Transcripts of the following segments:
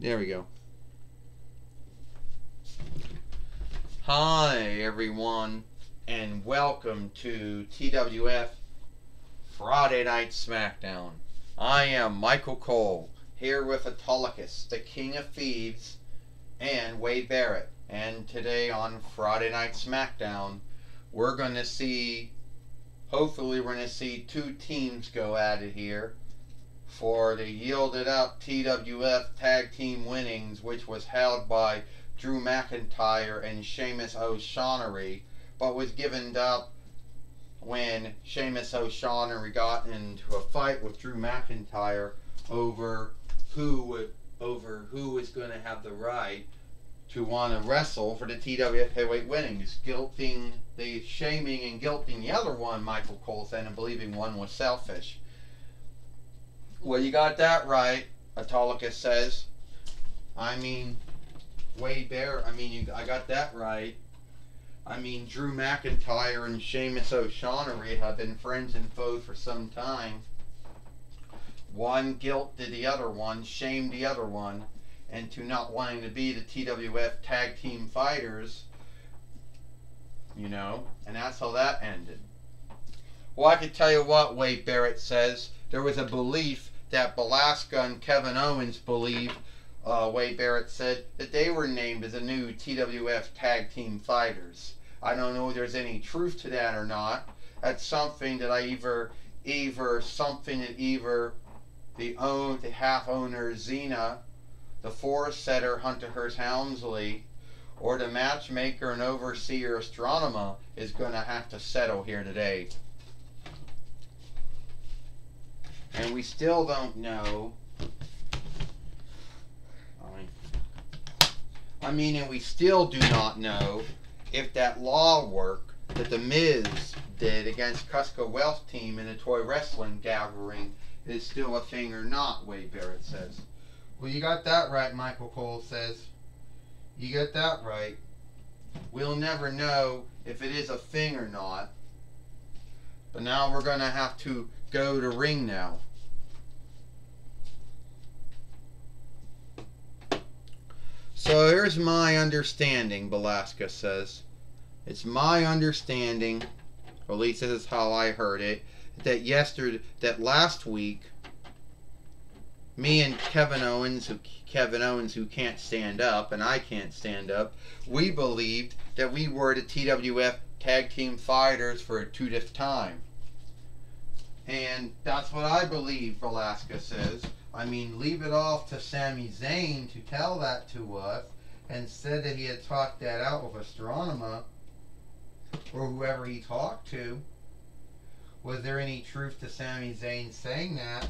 There we go. Hi, everyone, and welcome to TWF Friday Night Smackdown. I am Michael Cole, here with Autolycus, the King of Thieves, and Wade Barrett. And today on Friday Night Smackdown, we're going to see, hopefully we're going to see two teams go at it here for the yielded up TWF Tag Team Winnings, which was held by Drew McIntyre and Sheamus O'Shaughnessy, but was given up when Sheamus O'Shaughnessy got into a fight with Drew McIntyre over who was going to have the right to want to wrestle for the TWF Heavyweight Winnings, shaming and guilting the other one, Michael Cole said, and believing one was selfish. Well, you got that right, Autolycus says. I mean, Wade Barrett, I got that right. Drew McIntyre and Sheamus O'Shaughnessy have been friends and foes for some time. One guilted the other one, shamed the other one, into not wanting to be the TWF Tag Team Fighters. And that's how that ended. Well, I can tell you what, Wade Barrett says. There was a belief that Belasca and Kevin Owens believed, Wade Barrett said, that they were named as the new TWF Tag Team Fighters. I don't know if there's any truth to that or not. That's something that the half owner Xena, the forest setter Hunter Hearst Helmsley, or the matchmaker and overseer Astronema is going to have to settle here today. And we still don't know. And we still do not know if that law work that The Miz did against Cusco Wealth Team in the toy wrestling gathering is still a thing or not, Wade Barrett says. Well, you got that right, Michael Cole says. You got that right. We'll never know if it is a thing or not. But now we're going to have to go to ring now. So here's my understanding, Belasca says. It's my understanding, or at least this is how I heard it, that last week, me and Kevin Owens who can't stand up, and I can't stand up, we believed that we were the TWF Tag Team Fighters for a 2nd time. And that's what I believe, Belasca says. Leave it off to Sami Zayn to tell that to us, and said that he had talked that out with Astronema, or whoever he talked to. Was there any truth to Sami Zayn saying that?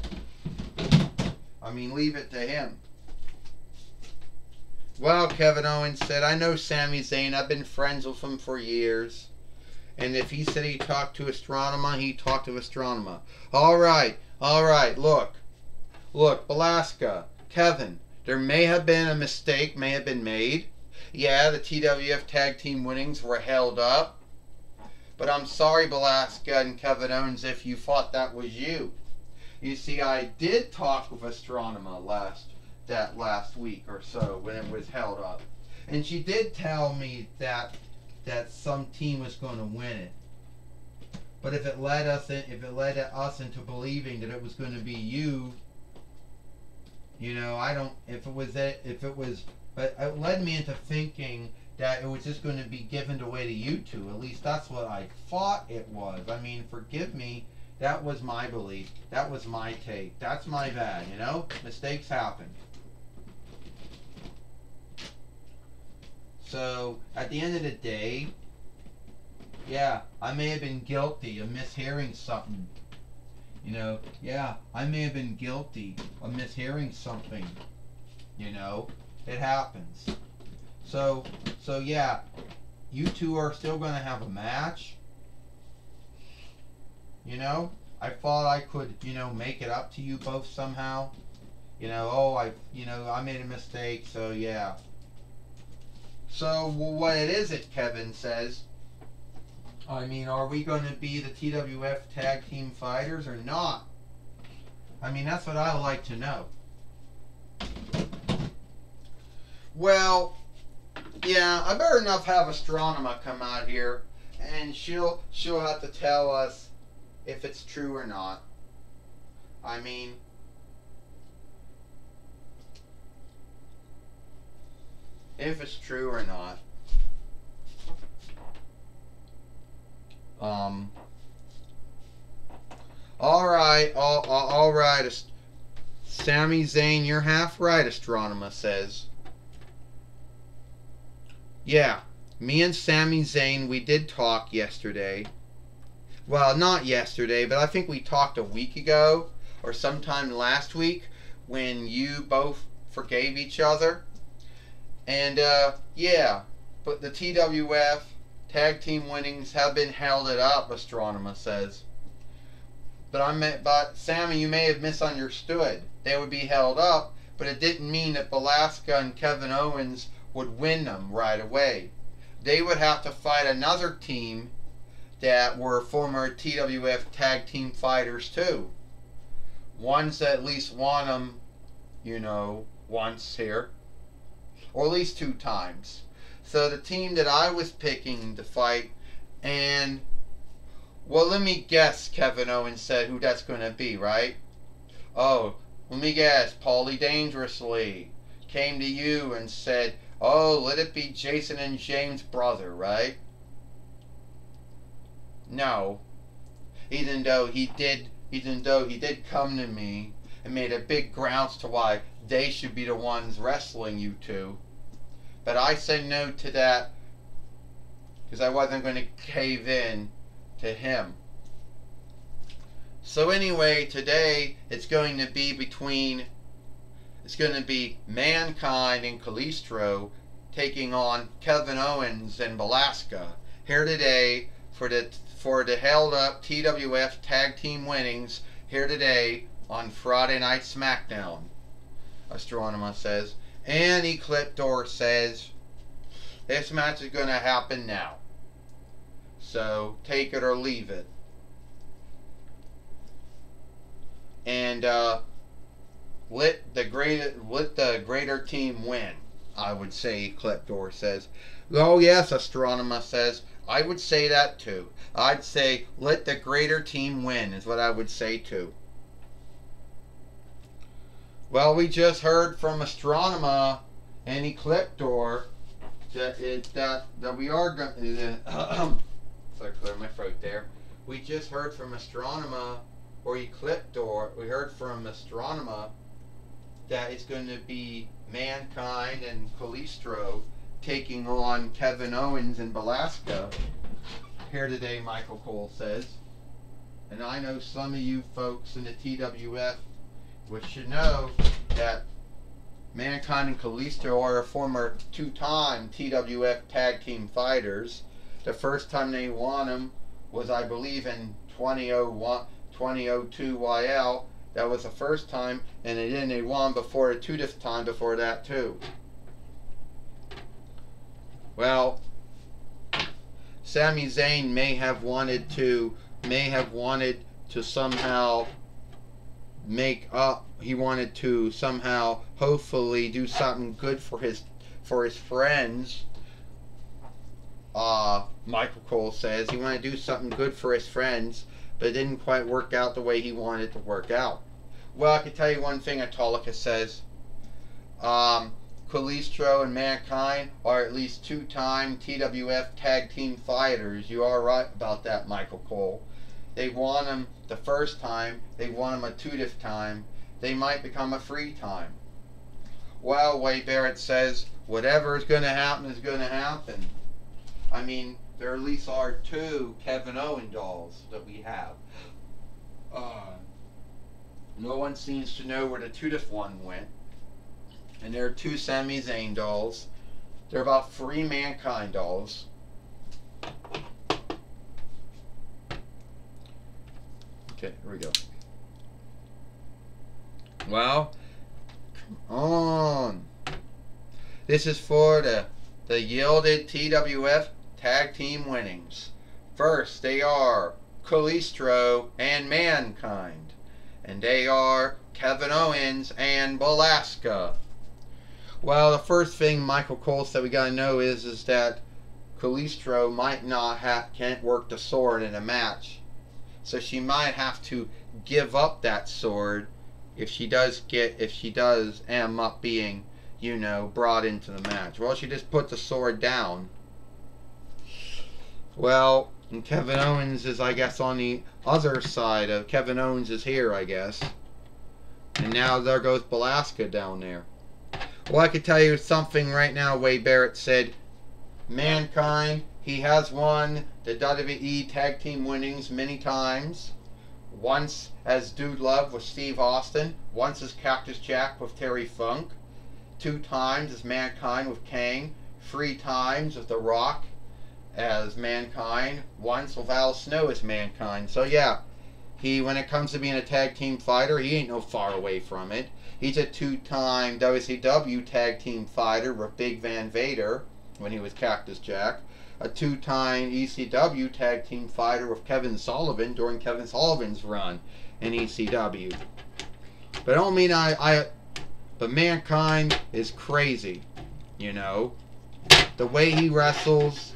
Leave it to him. Well, Kevin Owens said, I know Sami Zayn. I've been friends with him for years. And if he said he talked to Astronema, he talked to Astronema. All right. Look, Belasca, Kevin, there may have been a mistake, may have been made. Yeah, the TWF Tag Team Winnings were held up. But I'm sorry, Belasca and Kevin Owens, if you thought that was you. You see, I did talk with Astronema last week or so when it was held up. And she did tell me that some team was going to win it. But if it led us into believing that it was going to be you, but it led me into thinking that it was just going to be given away to you two. At least that's what I thought it was. Forgive me. That was my belief. That was my take. That's my bad, Mistakes happen. So, at the end of the day, yeah, I may have been guilty of mishearing something. Yeah, I may have been guilty of mishearing something. It happens. So yeah, you two are still going to have a match. I thought I could, make it up to you both somehow. I made a mistake, so yeah. So what is it, Kevin says? Are we going to be the TWF Tag Team Fighters or not? That's what I would like to know. Well, yeah, I better enough have Astronomer come out here, and she'll have to tell us if it's true or not. I mean, if it's true or not. All right. Sami Zayn, you're half right, Astronomer says. Yeah, me and Sami Zayn, we did talk yesterday. Well, not yesterday, but I think we talked a week ago or sometime last week when you both forgave each other. And, yeah, but the TWF tag team winnings have been held up, Astronomer says. But Sammy, you may have misunderstood. They would be held up, but it didn't mean that Velasco and Kevin Owens would win them right away. They would have to fight another team that were former TWF tag team fighters too. Ones that at least won them, once here. Or at least 2 times. So the team that I was picking to fight, and well, let me guess, Kevin Owens said who that's going to be, right? Oh, let me guess, Paulie Dangerously came to you and said, oh, let it be Jason and James' brother, right? No. Even though he did come to me and made a big grounds to why they should be the ones wrestling you two. But I said no to that because I wasn't going to cave in to him. So anyway, today it's going to be Mankind and Calistro taking on Kevin Owens and Velasco here today for the held up TWF tag team winnings here today on Friday Night Smackdown. Astronomer says, and Ecliptor says this match is going to happen now. So take it or leave it. And let the greater team win, I would say, Ecliptor says. Oh yes, Astronomer says, I would say that too. I'd say let the greater team win is what I would say too. Well, we just heard from Astronomer and Ecliptor that we are going to sorry, clear my throat there. We just heard from Astronomer or Ecliptor. We heard from Astronomer that it's going to be Mankind and Calistro taking on Kevin Owens and Velasco here today, Michael Cole says. And I know some of you folks in the TWF should know that Mankind and Calistro are former 2-time TWF tag team fighters. The first time they won them was, I believe, in 2002 YL. That was the first time, and then they won before the 2th time before that too. Well, Sami Zayn may have wanted to somehow make up. He wanted to somehow, hopefully, do something good for his friends. Michael Cole says he wanted to do something good for his friends, but it didn't quite work out the way he wanted it to work out. Well, I can tell you one thing. Autolica says, Calistro and Mankind are at least 2-time TWF tag team fighters. You are right about that, Michael Cole. They won them the first time. They won them a 2th time. They might become a 3-time. Well, Wade Barrett says, whatever is going to happen is going to happen. I mean, there at least are 2 Kevin Owens dolls that we have. No one seems to know where the 2th one went. And there are 2 Sami Zayn dolls. There are about 3 Mankind dolls. Okay, here we go. Well, come on. This is for the yielded TWF tag team winnings. First, they are Calistro and Mankind. And they are Kevin Owens and Velasco. Well, the first thing Michael Cole said we gotta know is that Kalisto might not can't work the sword in a match, so she might have to give up that sword if she does end up being, you know, brought into the match. Well, she just put the sword down. Well, and Kevin Owens is, I guess, on the other side of Kevin Owens is here, I guess. And now there goes Belasca down there. Well, I could tell you something right now. Wade Barrett said, Mankind, he has won the WWE Tag Team winnings many times. Once as Dude Love with Steve Austin. Once as Cactus Jack with Terry Funk. 2 times as Mankind with Kane. 3 times with The Rock as Mankind. Once with Al Snow as Mankind. So yeah, when it comes to being a tag team fighter, he ain't no far away from it. He's a 2-time WCW tag team fighter with Big Van Vader when he was Cactus Jack. A 2-time ECW tag team fighter with Kevin Sullivan during Kevin Sullivan's run in ECW. But I don't mean but Mankind is crazy, you know. The way he wrestles,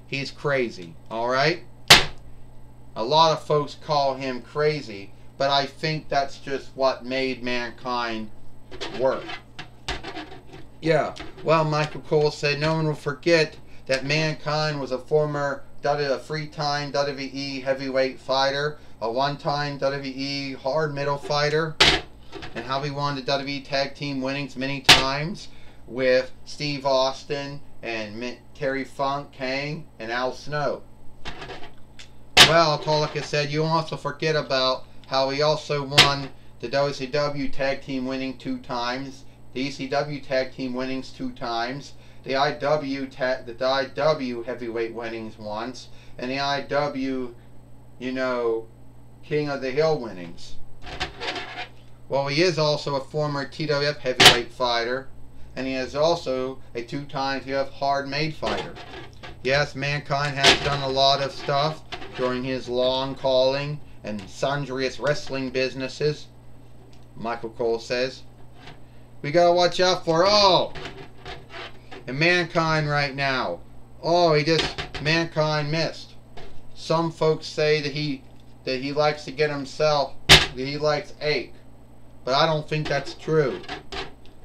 he's crazy, alright? A lot of folks call him crazy, but I think that's just what made Mankind work. Yeah, well, Michael Cole said no one will forget that Mankind was a former 3-time WWE heavyweight fighter, a 1-time WWE hard middle fighter, and how he won the WWE Tag Team winnings many times with Steve Austin and Terry Funk, Kane, and Al Snow. Well, Tolika said you also forget about how he also won the WCW Tag Team winning 2 times, the ECW Tag Team winnings 2 times, the IW heavyweight winnings once, and the IW, you know, King of the Hill winnings. Well, he is also a former TWF heavyweight fighter, and he is also a 2-time TWF hard-made fighter. Yes, Mankind has done a lot of stuff during his long calling and sundriest wrestling businesses, Michael Cole says. We gotta watch out for, and Mankind right now. Mankind missed. Some folks say that he likes to get himself, that he likes ache. But I don't think that's true.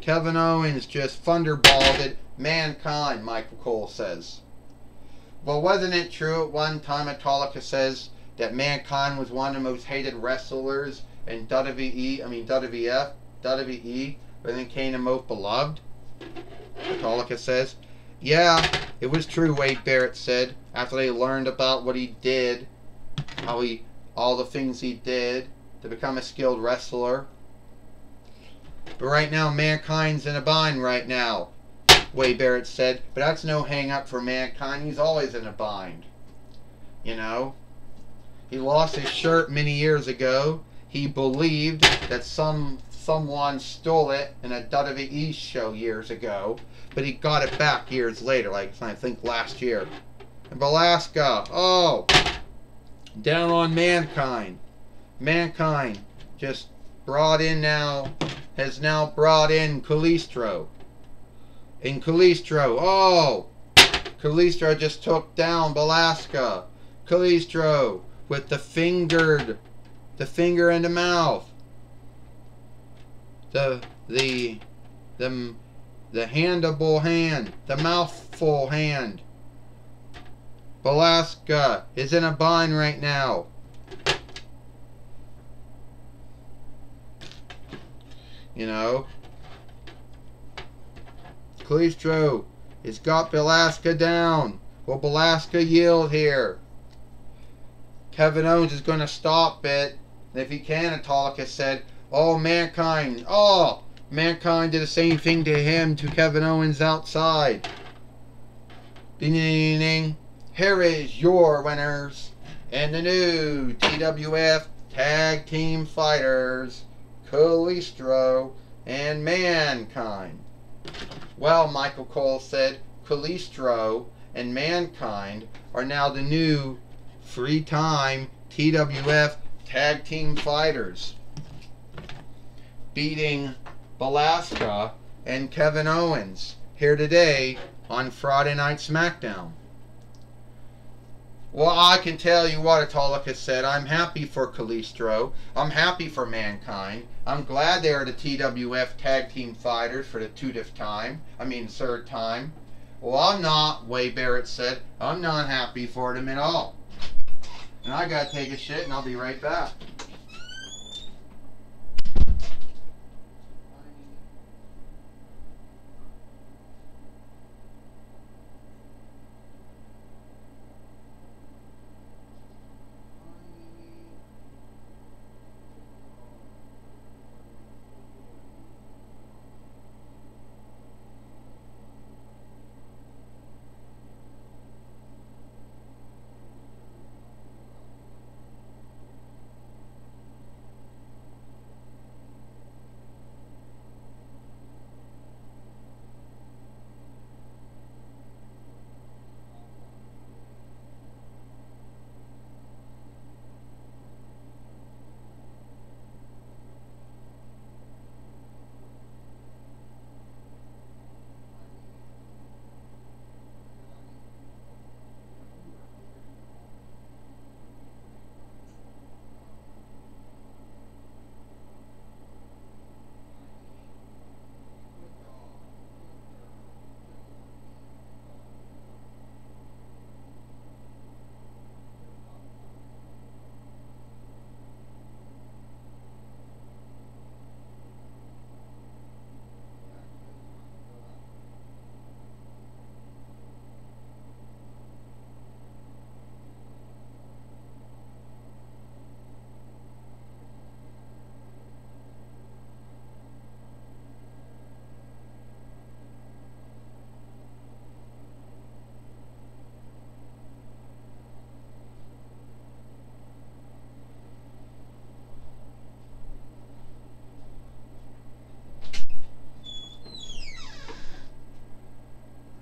Kevin Owens just thunderballed Mankind, Michael Cole says. Well, wasn't it true at one time, Metallica says, that Mankind was one of the most hated wrestlers in WWE, but then became the most beloved? Metallica says. Yeah, it was true, Wade Barrett said, after they learned about what he did, all the things he did to become a skilled wrestler. But right now, Mankind's in a bind right now, Wade Barrett said. But that's no hang-up for Mankind. He's always in a bind. You know? He lost his shirt many years ago. He believed that someone stole it in a WWE show years ago. But he got it back years later, like I think last year. And Belasca, down on Mankind. Mankind just has now brought in Kalisto. And Kalisto, Kalisto just took down Belasca. Kalisto with the finger in the mouth. The handable hand, the mouthful hand. Belasca is in a bind right now. You know, Kalisto has got Belasca down. Will Belasca yield here? Kevin Owens is going to stop it. And if he can, Metallica said, Mankind. Mankind did the same thing to him, to Kevin Owens outside. Ding, ding, ding. Here is your winners and the new TWF Tag Team Fighters, Kalisto and Mankind. Well, Michael Cole said, Kalisto and Mankind are now the new 3-time TWF Tag Team Fighters, beating Belasca and Kevin Owens here today on Friday Night Smackdown. Well, I can tell you what Autolicus said. I'm happy for Calistro. I'm happy for Mankind. I'm glad they are the TWF Tag Team Fighters for the third time. Well, I'm not, Wade Barrett said. I'm not happy for them at all. And I gotta take a shit and I'll be right back.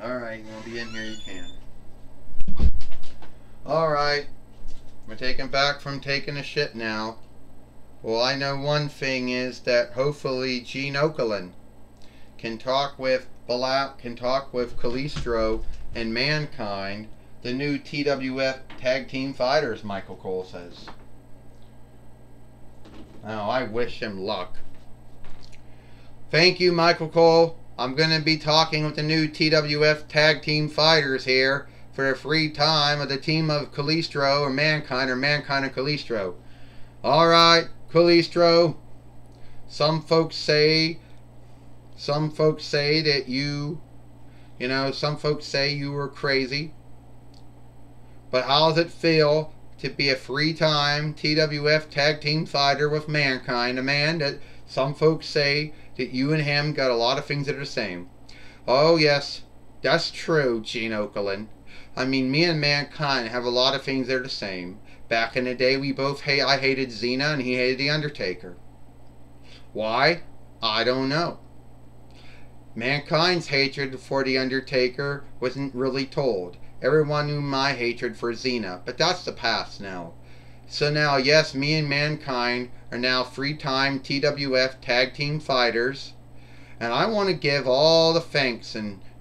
Alright, you want to be in here, you can. Alright, we're taking back from taking a shit now. Well, I know one thing is that hopefully Gene Okerlund can talk with Calistro and Mankind, the new TWF Tag Team Fighters, Michael Cole says. Now, I wish him luck. Thank you, Michael Cole. I'm going to be talking with the new TWF Tag Team Fighters here for the free time of the team of Calistro and Mankind and Calistro. Alright, Calistro. Some folks say that some folks say you were crazy. But how does it feel to be a free time TWF Tag Team Fighter with Mankind, a man that some folks say that you and him got a lot of things that are the same? Oh yes, that's true, Gene Okerlund. I mean, me and Mankind have a lot of things that are the same. Back in the day, I hated Xena and he hated The Undertaker. Why? I don't know. Mankind's hatred for The Undertaker wasn't really told. Everyone knew my hatred for Xena, but that's the past now. So now, yes, me and Mankind are now free-time TWF Tag Team Fighters. And I want to give all the thanks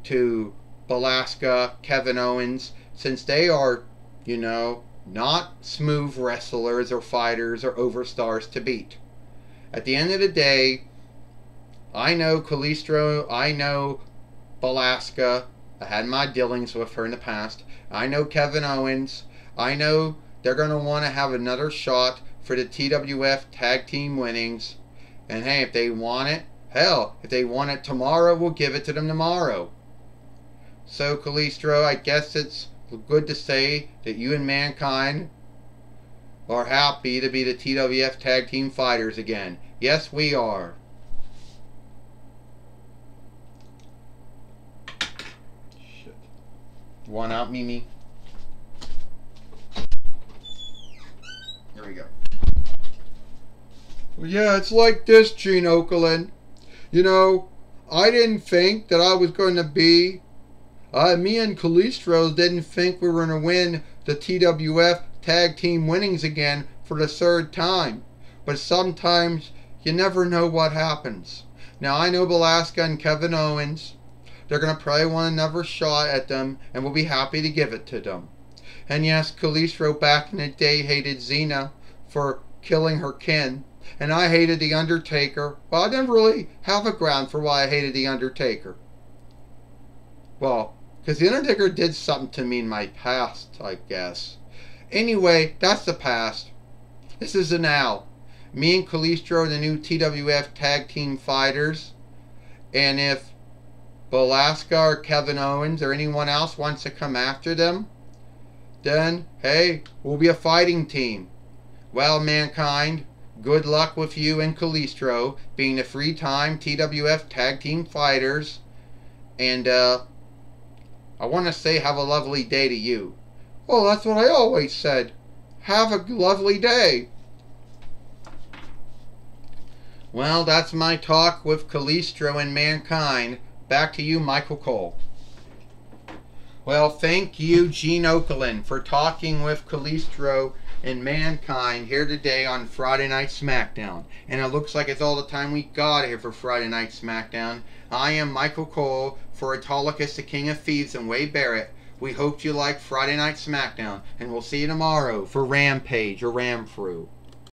to Belasca, Kevin Owens, since they are, not smooth wrestlers or fighters or overstars to beat. At the end of the day, I know Calistro, I know Belasca, I had my dealings with her in the past. I know Kevin Owens, I know they're going to want to have another shot for the TWF Tag Team winnings. And hey, if they want it, hell, if they want it tomorrow, we'll give it to them tomorrow. So, Calistro, I guess it's good to say that you and Mankind are happy to be the TWF Tag Team Fighters again. Yes, we are. Shit. One out, Mimi. There we go. Well, yeah, it's like this, Gene Okerlund. I didn't think that I was going to be... me and Calistro didn't think we were going to win the TWF Tag Team winnings again for the third time. But sometimes you never know what happens. Now I know Velasquez and Kevin Owens, they're going to probably want another shot at them, and we'll be happy to give it to them. And yes, Kalisto back in the day hated Xena for killing her kin, and I hated The Undertaker. Well, I didn't really have a ground for why I hated The Undertaker. Well, because The Undertaker did something to me in my past, I guess. Anyway, that's the past. This is the now. Me and Kalisto are the new TWF Tag Team Fighters. And if Velasquez or Kevin Owens or anyone else wants to come after them, then, hey, we'll be a fighting team. Well, Mankind, good luck with you and Kalisto being the three-time TWF Tag Team Fighters. And, I want to say have a lovely day to you. Well, that's what I always said. Have a lovely day. Well, that's my talk with Kalisto and Mankind. Back to you, Michael Cole. Well, thank you, Gene Okerlund, for talking with Kalisto and Mankind here today on Friday Night Smackdown. And it looks like it's all the time we got here for Friday Night Smackdown. I am Michael Cole for Autolycus, the King of Thieves, and Wade Barrett. We hope you like Friday Night Smackdown, and we'll see you tomorrow for Rampage or Ram Through.